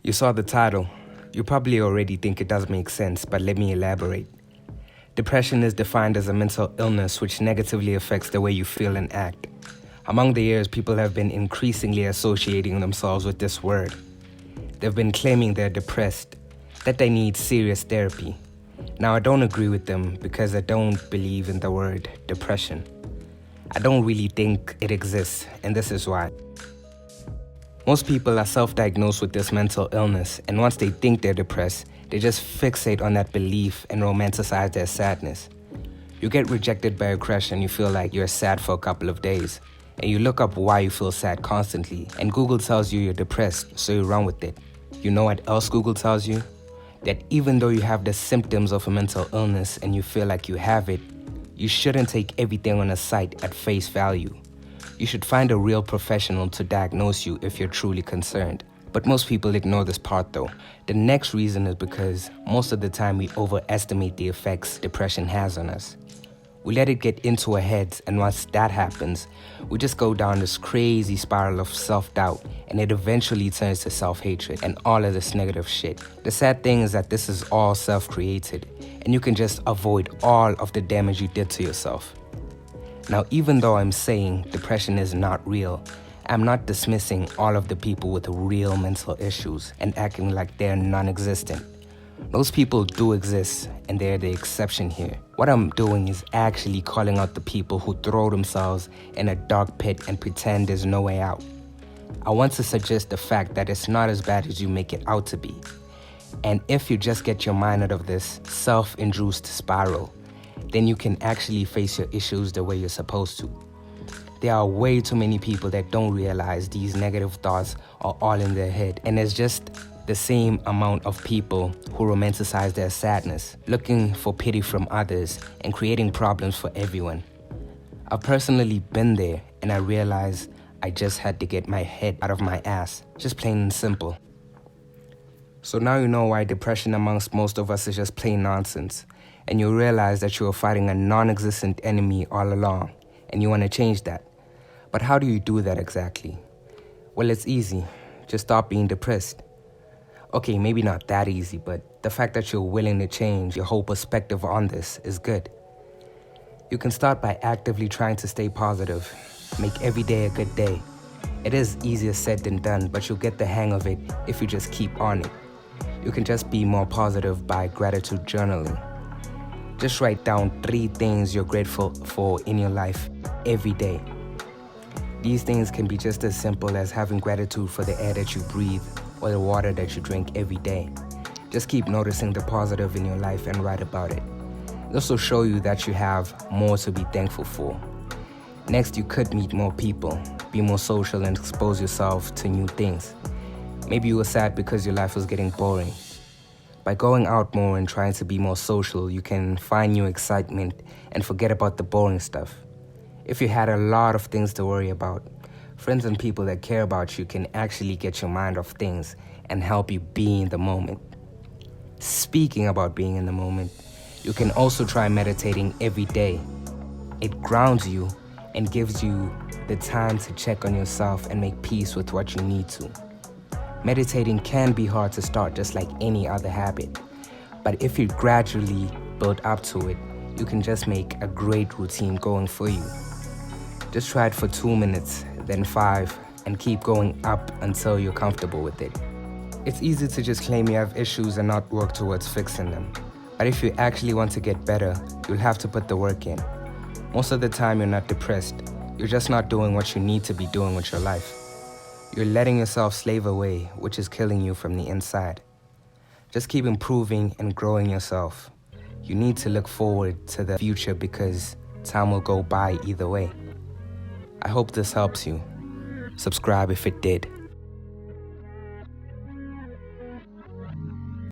You saw the title. You probably already think it does make sense, but let me elaborate. Depression is defined as a mental illness which negatively affects the way you feel and act. Among the years, people have been increasingly associating themselves with this word. They've been claiming they're depressed, that they need serious therapy. Now, I don't agree with them because I don't believe in the word depression. I don't really think it exists, and this is why. Most people are self-diagnosed with this mental illness, and once they think they're depressed, they just fixate on that belief and romanticize their sadness. You get rejected by a crush and you feel like you're sad for a couple of days, and you look up why you feel sad constantly, and Google tells you you're depressed, so you run with it. You know what else Google tells you? That even though you have the symptoms of a mental illness and you feel like you have it, you shouldn't take everything on a site at face value. You should find a real professional to diagnose you if you're truly concerned. But most people ignore this part though. The next reason is because most of the time we overestimate the effects depression has on us. We let it get into our heads, and once that happens, we just go down this crazy spiral of self-doubt, and it eventually turns to self-hatred and all of this negative shit. The sad thing is that this is all self-created, and you can just avoid all of the damage you did to yourself. Now, even though I'm saying depression is not real, I'm not dismissing all of the people with real mental issues and acting like they're non-existent. Those people do exist, and they're the exception here. What I'm doing is actually calling out the people who throw themselves in a dark pit and pretend there's no way out. I want to suggest the fact that it's not as bad as you make it out to be. And if you just get your mind out of this self-induced spiral, then you can actually face your issues the way you're supposed to. There are way too many people that don't realize these negative thoughts are all in their head, and there's just the same amount of people who romanticize their sadness, looking for pity from others and creating problems for everyone. I've personally been there, and I realized I just had to get my head out of my ass, just plain and simple. So now you know why depression amongst most of us is just plain nonsense, and you realize that you are fighting a non-existent enemy all along, and you want to change that. But how do you do that exactly? Well, it's easy. Just stop being depressed. Okay, maybe not that easy, but the fact that you're willing to change your whole perspective on this is good. You can start by actively trying to stay positive. Make every day a good day. It is easier said than done, but you'll get the hang of it if you just keep on it. You can just be more positive by gratitude journaling. Just write down 3 things you're grateful for in your life every day. These things can be just as simple as having gratitude for the air that you breathe or the water that you drink every day. Just keep noticing the positive in your life and write about it. This will show you that you have more to be thankful for. Next, you could meet more people, be more social, and expose yourself to new things. Maybe you were sad because your life was getting boring. By going out more and trying to be more social, you can find new excitement and forget about the boring stuff. If you had a lot of things to worry about, friends and people that care about you can actually get your mind off things and help you be in the moment. Speaking about being in the moment, you can also try meditating every day. It grounds you and gives you the time to check on yourself and make peace with what you need to. Meditating can be hard to start, just like any other habit. But if you gradually build up to it, you can just make a great routine going for you. Just try it for 2 minutes, then 5, and keep going up until you're comfortable with it. It's easy to just claim you have issues and not work towards fixing them. But if you actually want to get better, you'll have to put the work in. Most of the time, you're not depressed. You're just not doing what you need to be doing with your life. You're letting yourself slave away, which is killing you from the inside. Just keep improving and growing yourself. You need to look forward to the future because time will go by either way. I hope this helps you. Subscribe if it did.